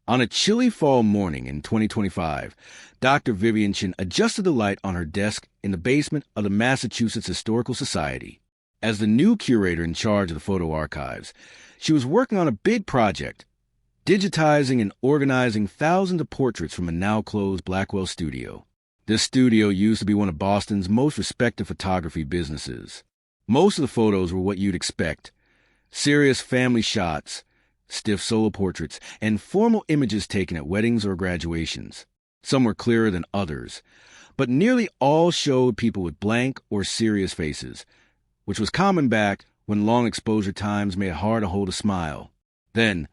On a chilly fall morning in 2025, Dr. Vivian Chin adjusted the light on her desk in the basement of the Massachusetts Historical Society. As the new curator in charge of the photo archives, she was working on a big project, digitizing and organizing thousands of portraits from a now-closed Blackwell studio. This studio used to be one of Boston's most respected photography businesses. Most of the photos were what you'd expect: serious family shots, stiff solo portraits, and formal images taken at weddings or graduations. Some were clearer than others, but nearly all showed people with blank or serious faces, which was common back when long exposure times made it hard to hold a smile. Then,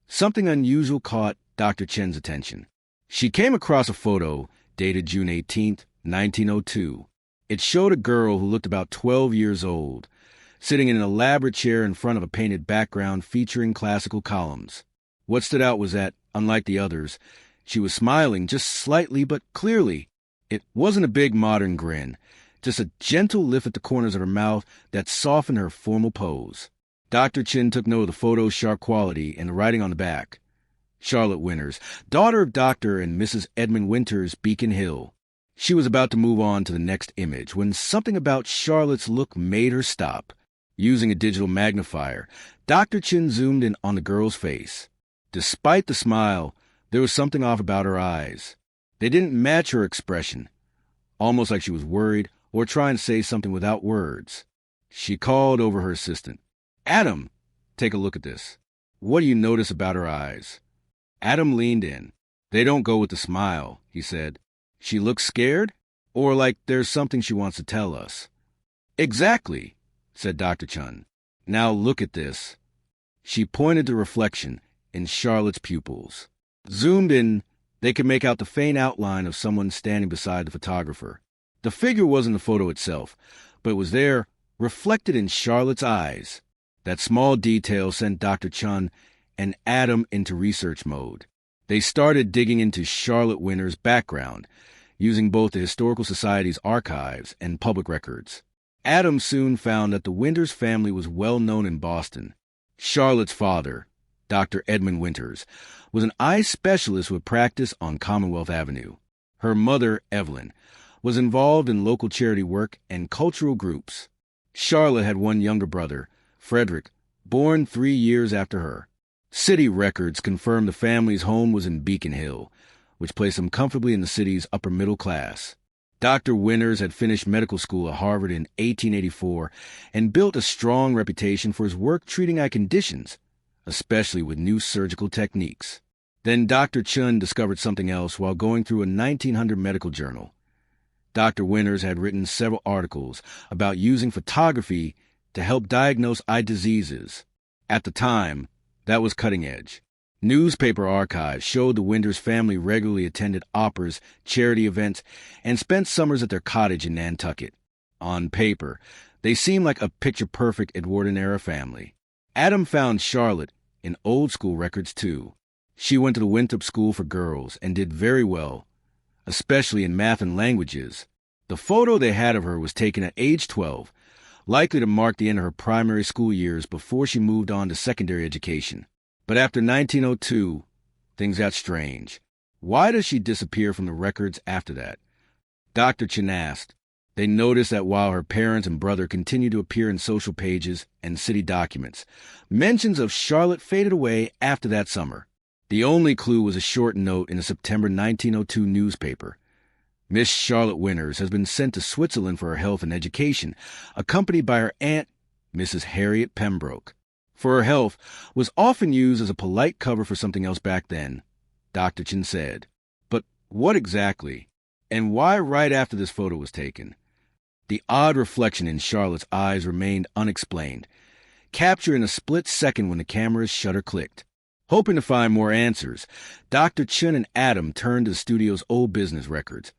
something unusual caught Dr. Chen's attention. She came across a photo dated June 18, 1902. It showed a girl who looked about 12 years old, sitting in an elaborate chair in front of a painted background featuring classical columns. What stood out was that, unlike the others, she was smiling just slightly but clearly. It wasn't a big modern grin, just a gentle lift at the corners of her mouth that softened her formal pose. Dr. Chin took note of the photo's sharp quality and the writing on the back. Charlotte Winters, daughter of Dr. and Mrs. Edmund Winters, Beacon Hill. She was about to move on to the next image when something about Charlotte's look made her stop. Using a digital magnifier, Dr. Chin zoomed in on the girl's face. Despite the smile, there was something off about her eyes. They didn't match her expression, almost like she was worried or trying to say something without words. She called over her assistant. "Adam, take a look at this. What do you notice about her eyes?" Adam leaned in. "They don't go with the smile," he said. "She looks scared? Or like there's something she wants to tell us?" "Exactly," said Dr. Chun. "Now look at this." She pointed to reflection in Charlotte's pupils. Zoomed in, they could make out the faint outline of someone standing beside the photographer. The figure wasn't the photo itself, but it was there, reflected in Charlotte's eyes. That small detail sent Dr. Chun and Adam into research mode. They started digging into Charlotte Winters' background, using both the Historical Society's archives and public records. Adam soon found that the Winters family was well known in Boston. Charlotte's father, Dr. Edmund Winters, was an eye specialist with practice on Commonwealth Avenue. Her mother, Evelyn, was involved in local charity work and cultural groups. Charlotte had one younger brother, Frederick, born 3 years after her. City records confirmed the family's home was in Beacon Hill, which placed them comfortably in the city's upper middle class. Dr. Winters had finished medical school at Harvard in 1884 and built a strong reputation for his work treating eye conditions, especially with new surgical techniques. Then Dr. Chun discovered something else while going through a 1900 medical journal. Dr. Winters had written several articles about using photography to help diagnose eye diseases. At the time, that was cutting edge. Newspaper archives showed the Winters family regularly attended operas, charity events, and spent summers at their cottage in Nantucket. On paper, they seemed like a picture-perfect Edwardian-era family. Adam found Charlotte in old-school records, too. She went to the Winthrop School for Girls and did very well, especially in math and languages. The photo they had of her was taken at age 12, likely to mark the end of her primary school years before she moved on to secondary education. But after 1902, things got strange. Why does she disappear from the records after that? Dr. Chin asked. They noticed that while her parents and brother continued to appear in social pages and city documents, mentions of Charlotte faded away after that summer. The only clue was a short note in a September 1902 newspaper. Miss Charlotte Winters has been sent to Switzerland for her health and education, accompanied by her aunt, Mrs. Harriet Pembroke. For her health was often used as a polite cover for something else back then, Dr. Chin said. But what exactly? And why right after this photo was taken? The odd reflection in Charlotte's eyes remained unexplained, captured in a split second when the camera's shutter clicked. Hoping to find more answers, Dr. Chin and Adam turned to the studio's old business records,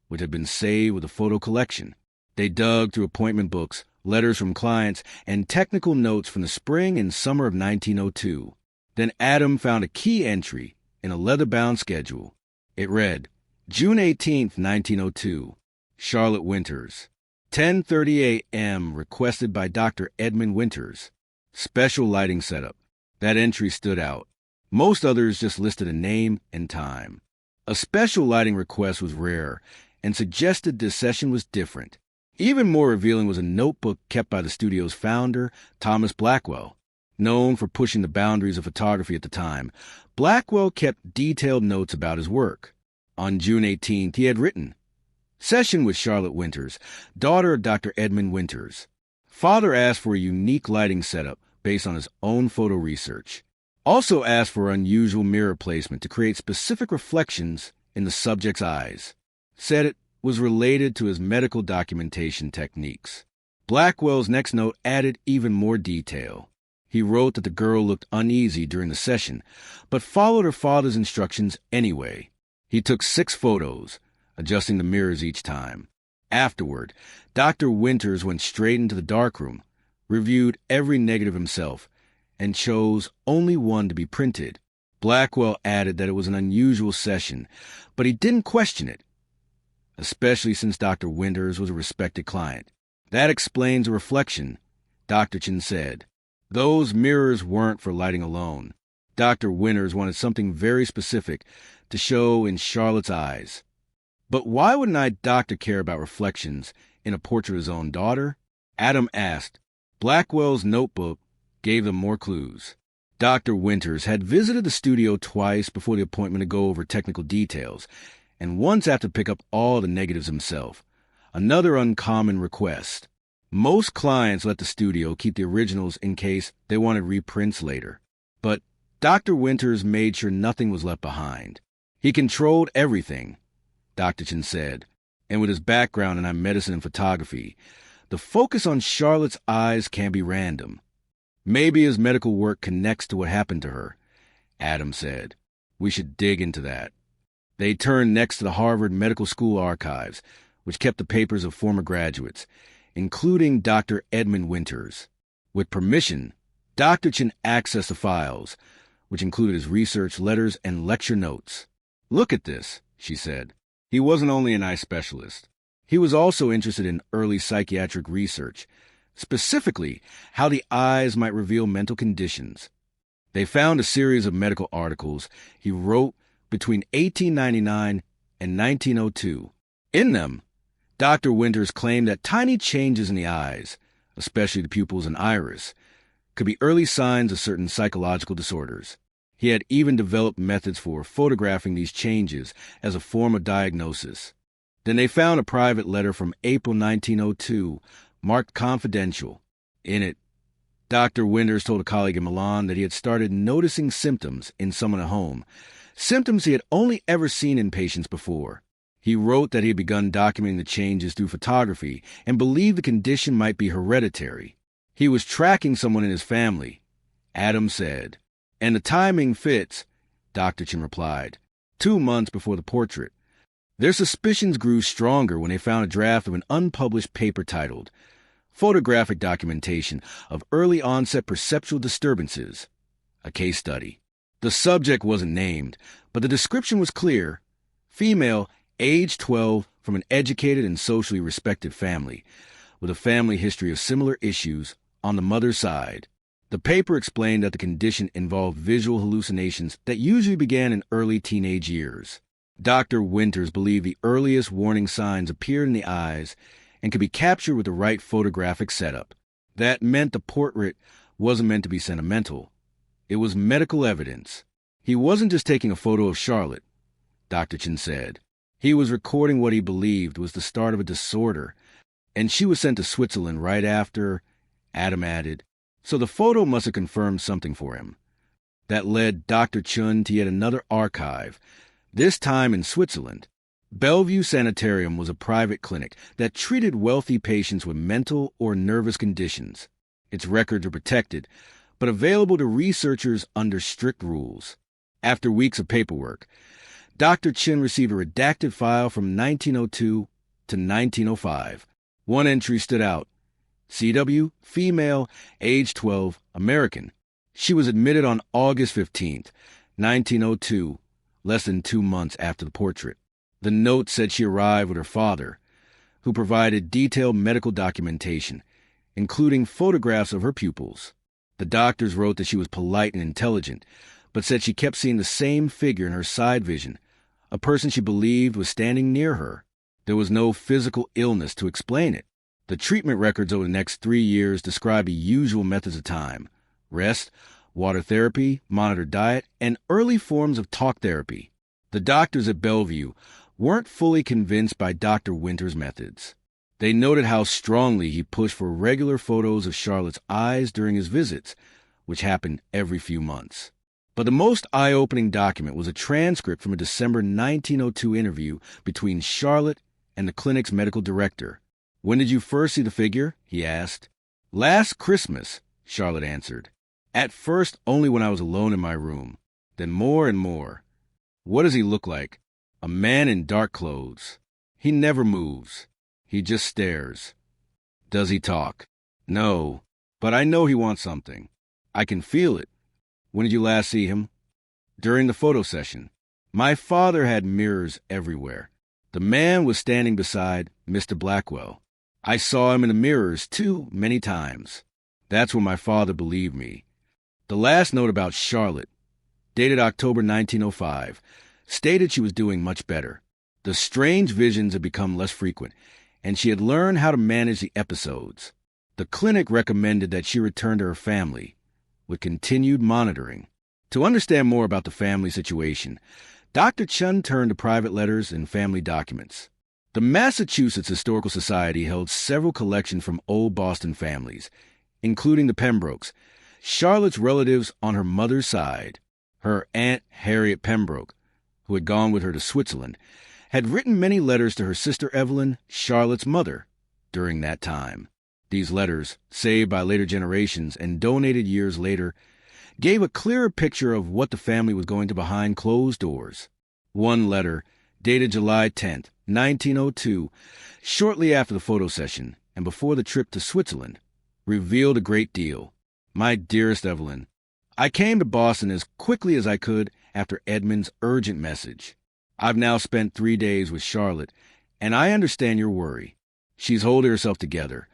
which had been saved with a photo collection. They dug through appointment books, letters from clients, and technical notes from the spring and summer of 1902. Then Adam found a key entry in a leather-bound schedule. It read, June 18, 1902, Charlotte Winters. 10:30 a.m. requested by Dr. Edmund Winters. Special lighting setup. That entry stood out. Most others just listed a name and time. A special lighting request was rare and suggested this session was different. Even more revealing was a notebook kept by the studio's founder, Thomas Blackwell. Known for pushing the boundaries of photography at the time, Blackwell kept detailed notes about his work. On June 18th, he had written, "Session with Charlotte Winters, daughter of Dr. Edmund Winters. Father asked for a unique lighting setup based on his own photo research. Also asked for unusual mirror placement to create specific reflections in the subject's eyes. Said it was related to his medical documentation techniques." Blackwell's next note added even more detail. He wrote that the girl looked uneasy during the session, but followed her father's instructions anyway. He took 6 photos, adjusting the mirrors each time. Afterward, Dr. Winters went straight into the darkroom, reviewed every negative himself, and chose only one to be printed. Blackwell added that it was an unusual session, but he didn't question it, especially since Dr. Winters was a respected client. "That explains a reflection," Dr. Chin said. "Those mirrors weren't for lighting alone. Dr. Winters wanted something very specific to show in Charlotte's eyes." But why would an eye doctor care about reflections in a portrait of his own daughter? Adam asked. Blackwell's notebook gave them more clues. Dr. Winters had visited the studio twice before the appointment to go over technical details, and once after pick up all the negatives himself. Another uncommon request. Most clients let the studio keep the originals in case they wanted reprints later. But Dr. Winters made sure nothing was left behind. He controlled everything, Dr. Chin said, and with his background in medicine and photography, the focus on Charlotte's eyes can be random. Maybe his medical work connects to what happened to her, Adam said. We should dig into that. They turned next to the Harvard Medical School archives, which kept the papers of former graduates, including Dr. Edmund Winters. With permission, Dr. Chin accessed the files, which included his research letters and lecture notes. Look at this, she said. He wasn't only an eye specialist. He was also interested in early psychiatric research, specifically how the eyes might reveal mental conditions. They found a series of medical articles he wrote between 1899 and 1902. In them, Dr. Winters claimed that tiny changes in the eyes, especially the pupils and iris, could be early signs of certain psychological disorders. He had even developed methods for photographing these changes as a form of diagnosis. Then they found a private letter from April 1902, marked confidential. In it, Dr. Winters told a colleague in Milan that he had started noticing symptoms in someone at home, symptoms he had only ever seen in patients before. He wrote that he had begun documenting the changes through photography and believed the condition might be hereditary. He was tracking someone in his family, Adam said. And the timing fits, Dr. Chin replied, 2 months before the portrait. Their suspicions grew stronger when they found a draft of an unpublished paper titled Photographic Documentation of Early Onset Perceptual Disturbances, a case study. The subject wasn't named, but the description was clear. Female, age 12, from an educated and socially respected family, with a family history of similar issues on the mother's side. The paper explained that the condition involved visual hallucinations that usually began in early teenage years. Dr. Winters believed the earliest warning signs appeared in the eyes and could be captured with the right photographic setup. That meant the portrait wasn't meant to be sentimental. It was medical evidence. He wasn't just taking a photo of Charlotte, Dr. Chin said. He was recording what he believed was the start of a disorder, and she was sent to Switzerland right after, Adam added. So the photo must have confirmed something for him. That led Dr. Chun to yet another archive, this time in Switzerland. Bellevue Sanitarium was a private clinic that treated wealthy patients with mental or nervous conditions. Its records were protected, but available to researchers under strict rules. After weeks of paperwork, Dr. Chin received a redacted file from 1902 to 1905. One entry stood out. CW, female, age 12, American. She was admitted on August 15th, 1902, less than 2 months after the portrait. The note said she arrived with her father, who provided detailed medical documentation, including photographs of her pupils. The doctors wrote that she was polite and intelligent, but said she kept seeing the same figure in her side vision, a person she believed was standing near her. There was no physical illness to explain it. The treatment records over the next 3 years described the usual methods of time: rest, water therapy, monitored diet, and early forms of talk therapy. The doctors at Bellevue weren't fully convinced by Dr. Winter's methods. They noted how strongly he pushed for regular photos of Charlotte's eyes during his visits, which happened every few months. But the most eye-opening document was a transcript from a December 1902 interview between Charlotte and the clinic's medical director. "When did you first see the figure?" he asked. "Last Christmas," Charlotte answered. "At first only when I was alone in my room, then more and more." "What does he look like?" "A man in dark clothes. He never moves. He just stares." "Does he talk?" "No, but I know he wants something. I can feel it." "When did you last see him?" "During the photo session. My father had mirrors everywhere. The man was standing beside Mr. Blackwell. I saw him in the mirrors, too, many times. That's when my father believed me." The last note about Charlotte, dated October 1905, stated she was doing much better. The strange visions had become less frequent, and she had learned how to manage the episodes. The clinic recommended that she return to her family, with continued monitoring. To understand more about the family situation, Dr. Chun turned to private letters and family documents. The Massachusetts Historical Society held several collections from old Boston families, including the Pembrokes, Charlotte's relatives on her mother's side. Her Aunt Harriet Pembroke, who had gone with her to Switzerland, had written many letters to her sister Evelyn, Charlotte's mother, during that time. These letters, saved by later generations and donated years later, gave a clearer picture of what the family was going to behind closed doors. One letter, dated July 10, 1902, shortly after the photo session and before the trip to Switzerland, revealed a great deal. "My dearest Evelyn, I came to Boston as quickly as I could after Edmund's urgent message. I've now spent 3 days with Charlotte, and I understand your worry. She's holding herself together.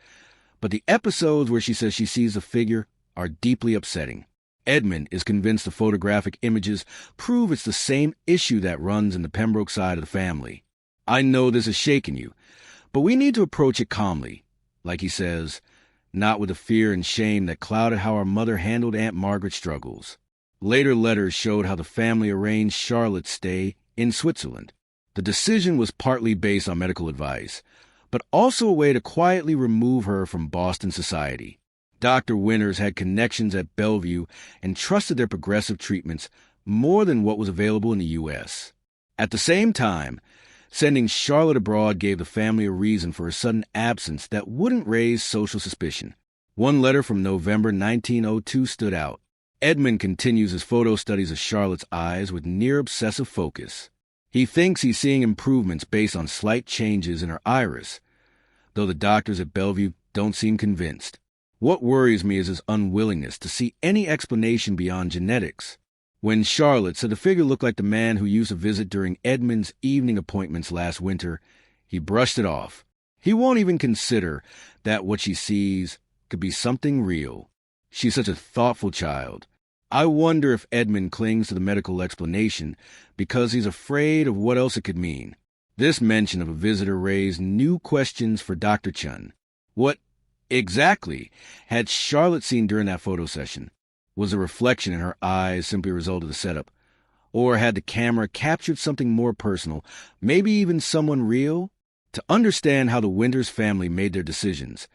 But the episodes where she says she sees a figure are deeply upsetting. Edmund is convinced the photographic images prove it's the same issue that runs in the Pembroke side of the family. I know this has shaken you, but we need to approach it calmly, like he says, not with the fear and shame that clouded how our mother handled Aunt Margaret's struggles." Later letters showed how the family arranged Charlotte's stay in Switzerland. The decision was partly based on medical advice, but also a way to quietly remove her from Boston society. Dr. Winters had connections at Bellevue and trusted their progressive treatments more than what was available in the U.S. At the same time, sending Charlotte abroad gave the family a reason for her sudden absence that wouldn't raise social suspicion. One letter from November 1902 stood out. Edmund continues his photo studies of Charlotte's eyes with near-obsessive focus. He thinks he's seeing improvements based on slight changes in her iris, though the doctors at Bellevue don't seem convinced. "What worries me is his unwillingness to see any explanation beyond genetics." When Charlotte said the figure looked like the man who used to visit during Edmund's evening appointments last winter, he brushed it off. He won't even consider that what she sees could be something real. She's such a thoughtful child. I wonder if Edmund clings to the medical explanation because he's afraid of what else it could mean. This mention of a visitor raised new questions for Dr. Chun. What exactly had Charlotte seen during that photo session? Was the reflection in her eyes simply a result of the setup? Or had the camera captured something more personal, maybe even someone real? To understand how the Winters family made their decisions,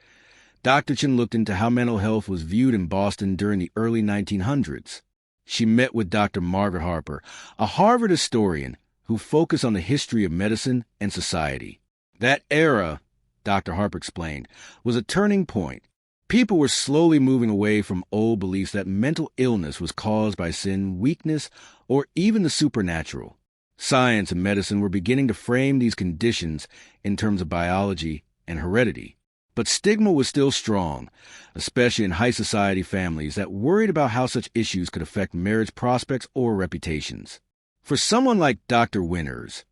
Dr. Chun looked into how mental health was viewed in Boston during the early 1900s. She met with Dr. Margaret Harper, a Harvard historian who focused on the history of medicine and society. That era, Dr. Harper explained, was a turning point. People were slowly moving away from old beliefs that mental illness was caused by sin, weakness, or even the supernatural. Science and medicine were beginning to frame these conditions in terms of biology and heredity. But stigma was still strong, especially in high society families that worried about how such issues could affect marriage prospects or reputations. For someone like Dr. Winters,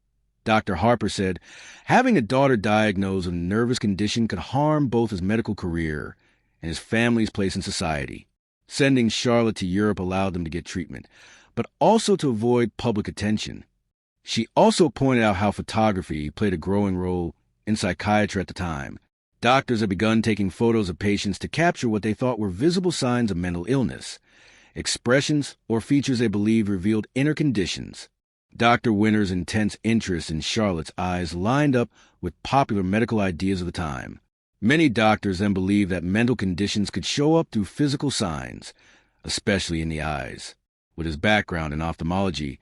Dr. Harper said, having a daughter diagnosed with a nervous condition could harm both his medical career and his family's place in society. Sending Charlotte to Europe allowed them to get treatment, but also to avoid public attention. She also pointed out how photography played a growing role in psychiatry at the time. Doctors had begun taking photos of patients to capture what they thought were visible signs of mental illness, expressions or features they believed revealed inner conditions. Dr. Winter's intense interest in Charlotte's eyes lined up with popular medical ideas of the time. Many doctors then believed that mental conditions could show up through physical signs, especially in the eyes. With his background in ophthalmology,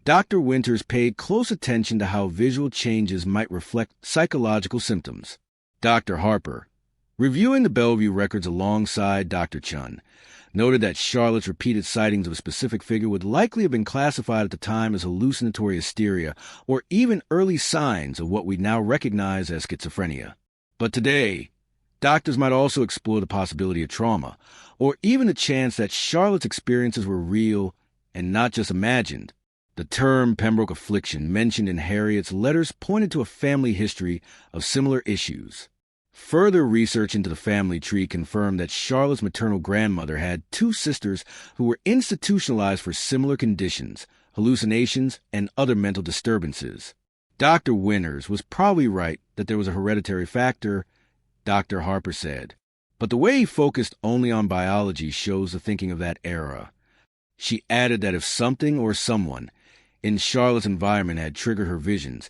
Dr. Winters paid close attention to how visual changes might reflect psychological symptoms. Dr. Harper, reviewing the Bellevue records alongside Dr. Chun, noted that Charlotte's repeated sightings of a specific figure would likely have been classified at the time as hallucinatory hysteria or even early signs of what we now recognize as schizophrenia. But today, doctors might also explore the possibility of trauma, or even the chance that Charlotte's experiences were real and not just imagined. The term Pembroke affliction mentioned in Harriet's letters pointed to a family history of similar issues. Further research into the family tree confirmed that Charlotte's maternal grandmother had two sisters who were institutionalized for similar conditions, hallucinations, and other mental disturbances. Dr. Winters was probably right that there was a hereditary factor, Dr. Harper said. But the way he focused only on biology shows the thinking of that era. She added that if something or someone in Charlotte's environment had triggered her visions,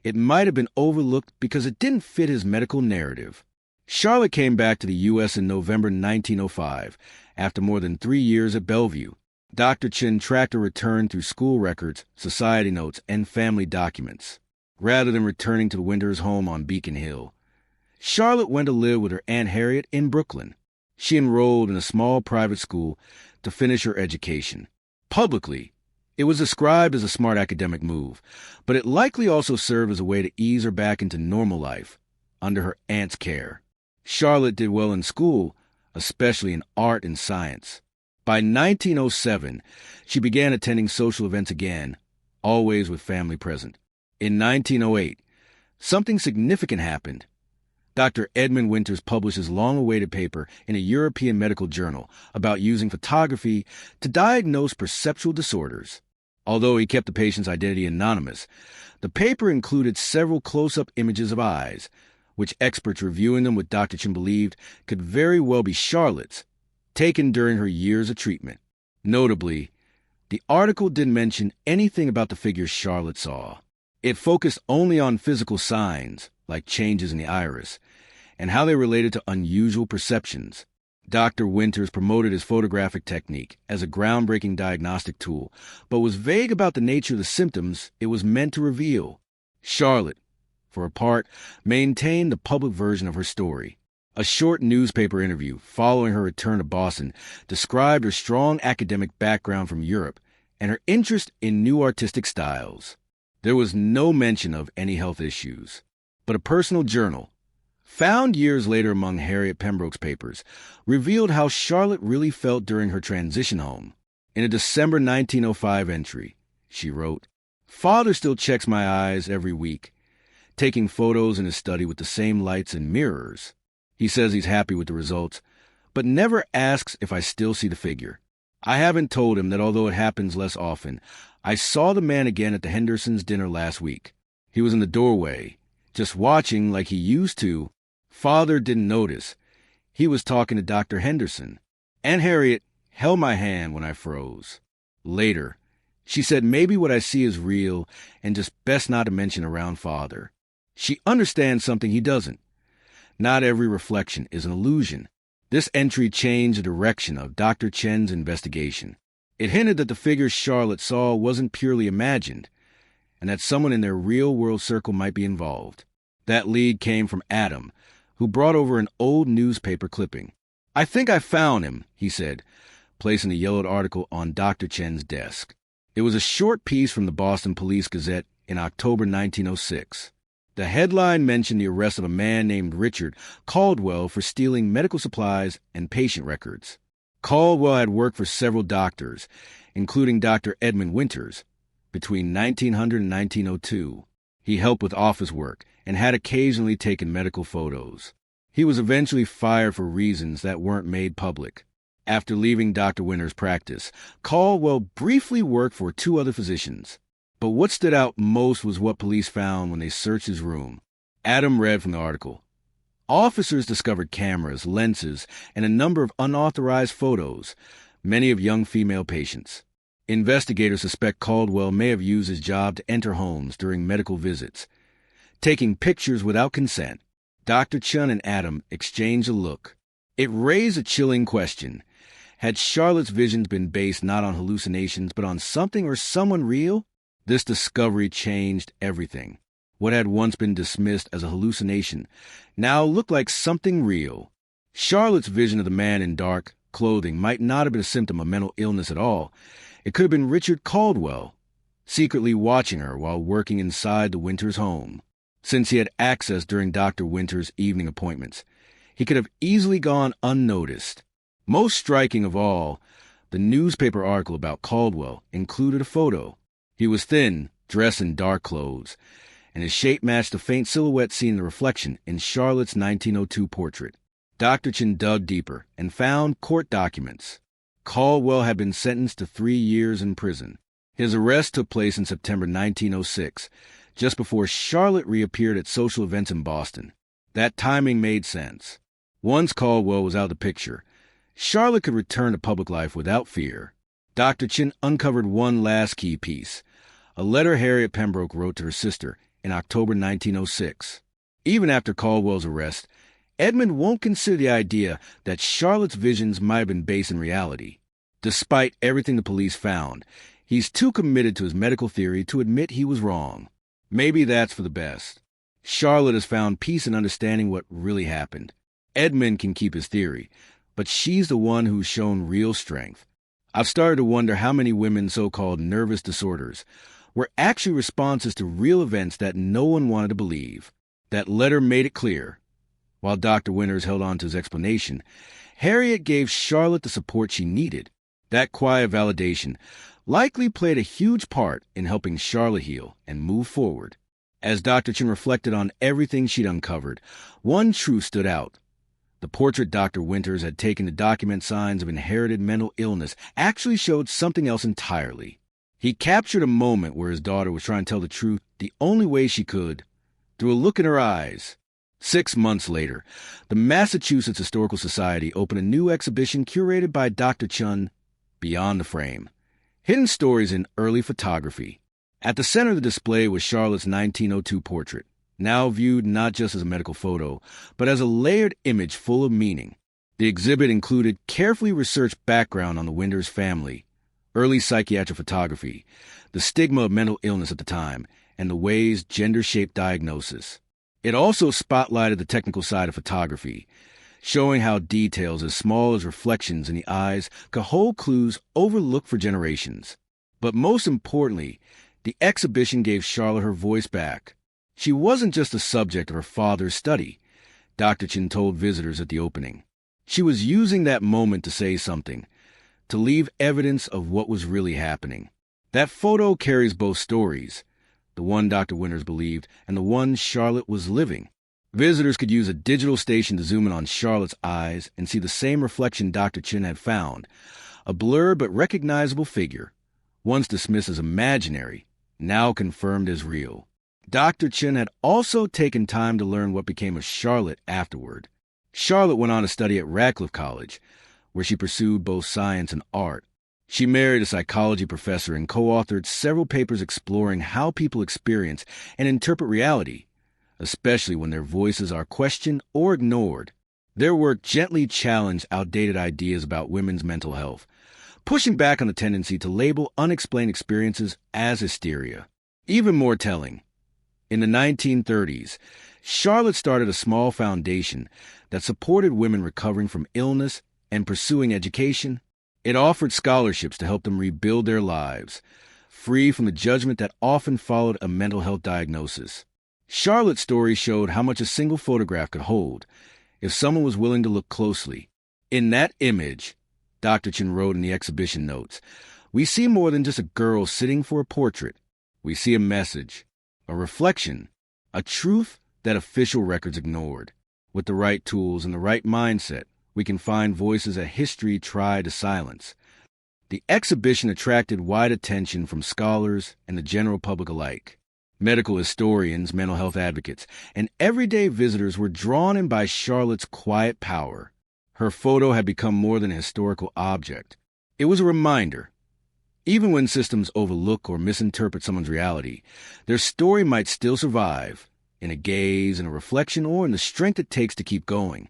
it might have been overlooked because it didn't fit his medical narrative. Charlotte came back to the U.S. in November 1905, after more than 3 years at Bellevue. Dr. Chin tracked her return through school records, society notes, and family documents. Rather than returning to the Winters' home on Beacon Hill, Charlotte went to live with her Aunt Harriet in Brooklyn. She enrolled in a small private school to finish her education. Publicly, it was described as a smart academic move, but it likely also served as a way to ease her back into normal life under her aunt's care. Charlotte did well in school, especially in art and science. By 1907, she began attending social events again, always with family present. In 1908, something significant happened. Dr. Edmund Winters published his long-awaited paper in a European medical journal about using photography to diagnose perceptual disorders. Although he kept the patient's identity anonymous, the paper included several close-up images of eyes, which experts reviewing them with Dr. Chin believed could very well be Charlotte's, taken during her years of treatment. Notably, the article didn't mention anything about the figures Charlotte saw. It focused only on physical signs, like changes in the iris, and how they related to unusual perceptions. Dr. Winters promoted his photographic technique as a groundbreaking diagnostic tool, but was vague about the nature of the symptoms it was meant to reveal. Charlotte, for her part, maintained the public version of her story. A short newspaper interview following her return to Boston described her strong academic background from Europe and her interest in new artistic styles. There was no mention of any health issues, but a personal journal, found years later among Harriet Pembroke's papers, revealed how Charlotte really felt during her transition home. In a December 1905 entry, she wrote, "Father still checks my eyes every week, taking photos in his study with the same lights and mirrors. He says he's happy with the results, but never asks if I still see the figure. I haven't told him that although it happens less often, I saw the man again at the Hendersons' dinner last week. He was in the doorway, just watching like he used to. Father didn't notice. He was talking to Dr. Henderson. Aunt Harriet held my hand when I froze. Later, she said maybe what I see is real and just best not to mention around Father. She understands something he doesn't. Not every reflection is an illusion." This entry changed the direction of Dr. Chen's investigation. It hinted that the figure Charlotte saw wasn't purely imagined, and that someone in their real-world circle might be involved. That lead came from Adam, who brought over an old newspaper clipping. "I think I found him," he said, placing the yellowed article on Dr. Chen's desk. It was a short piece from the Boston Police Gazette in October 1906. The headline mentioned the arrest of a man named Richard Caldwell for stealing medical supplies and patient records. Caldwell had worked for several doctors, including Dr. Edmund Winters, between 1900 and 1902. He helped with office work and had occasionally taken medical photos. He was eventually fired for reasons that weren't made public. After leaving Dr. Winter's practice, Caldwell briefly worked for two other physicians. But what stood out most was what police found when they searched his room. Adam read from the article. Officers discovered cameras, lenses, and a number of unauthorized photos, many of young female patients. Investigators suspect Caldwell may have used his job to enter homes during medical visits, taking pictures without consent. Dr. Chun and Adam exchanged a look. It raised a chilling question. Had Charlotte's visions been based not on hallucinations but on something or someone real? This discovery changed everything. What had once been dismissed as a hallucination now looked like something real. Charlotte's vision of the man in dark clothing might not have been a symptom of mental illness at all. It could have been Richard Caldwell, secretly watching her while working inside the Winters' home. Since he had access during Dr. Winters' evening appointments, he could have easily gone unnoticed. Most striking of all, the newspaper article about Caldwell included a photo. He was thin, dressed in dark clothes, and his shape matched the faint silhouette seen in the reflection in Charlotte's 1902 portrait. Dr. Chin dug deeper and found court documents. Caldwell had been sentenced to 3 years in prison. His arrest took place in September 1906, just before Charlotte reappeared at social events in Boston. That timing made sense. Once Caldwell was out of the picture, Charlotte could return to public life without fear. Dr. Chin uncovered one last key piece, a letter Harriet Pembroke wrote to her sister in October 1906. Even after Caldwell's arrest, Edmund won't consider the idea that Charlotte's visions might have been based in reality. Despite everything the police found, he's too committed to his medical theory to admit he was wrong. Maybe that's for the best. Charlotte has found peace in understanding what really happened. Edmund can keep his theory, but she's the one who's shown real strength. I've started to wonder how many women's so-called nervous disorders were actually responses to real events that no one wanted to believe. That letter made it clear. While Dr. Winters held on to his explanation, Harriet gave Charlotte the support she needed. That quiet validation likely played a huge part in helping Charlotte heal and move forward. As Dr. Chin reflected on everything she'd uncovered, one truth stood out. The portrait Dr. Winters had taken to document signs of inherited mental illness actually showed something else entirely. He captured a moment where his daughter was trying to tell the truth the only way she could, through a look in her eyes. 6 months later, the Massachusetts Historical Society opened a new exhibition curated by Dr. Chun, Beyond the Frame, Hidden Stories in Early Photography. At the center of the display was Charlotte's 1902 portrait, now viewed not just as a medical photo, but as a layered image full of meaning. The exhibit included carefully researched background on the Winters family, early psychiatric photography, the stigma of mental illness at the time, and the ways gender shaped diagnosis. It also spotlighted the technical side of photography, showing how details as small as reflections in the eyes could hold clues overlooked for generations. But most importantly, the exhibition gave Charlotte her voice back. She wasn't just the subject of her father's study, Dr. Chin told visitors at the opening. She was using that moment to say something, to leave evidence of what was really happening. That photo carries both stories, the one Dr. Winters believed and the one Charlotte was living. Visitors could use a digital station to zoom in on Charlotte's eyes and see the same reflection Dr. Chin had found, a blurred but recognizable figure, once dismissed as imaginary, now confirmed as real. Dr. Chin had also taken time to learn what became of Charlotte afterward. Charlotte went on to study at Radcliffe College, where she pursued both science and art. She married a psychology professor and co-authored several papers exploring how people experience and interpret reality, especially when their voices are questioned or ignored. Their work gently challenged outdated ideas about women's mental health, pushing back on the tendency to label unexplained experiences as hysteria. Even more telling, in the 1930s, Charlotte started a small foundation that supported women recovering from illness and pursuing education. It offered scholarships to help them rebuild their lives, free from the judgment that often followed a mental health diagnosis. Charlotte's story showed how much a single photograph could hold if someone was willing to look closely. In that image, Dr. Chin wrote in the exhibition notes, we see more than just a girl sitting for a portrait. We see a message, a reflection, a truth that official records ignored. With the right tools and the right mindset, we can find voices that history tried to silence. The exhibition attracted wide attention from scholars and the general public alike. Medical historians, mental health advocates, and everyday visitors were drawn in by Charlotte's quiet power. Her photo had become more than a historical object. It was a reminder. Even when systems overlook or misinterpret someone's reality, their story might still survive, in a gaze, in a reflection, or in the strength it takes to keep going.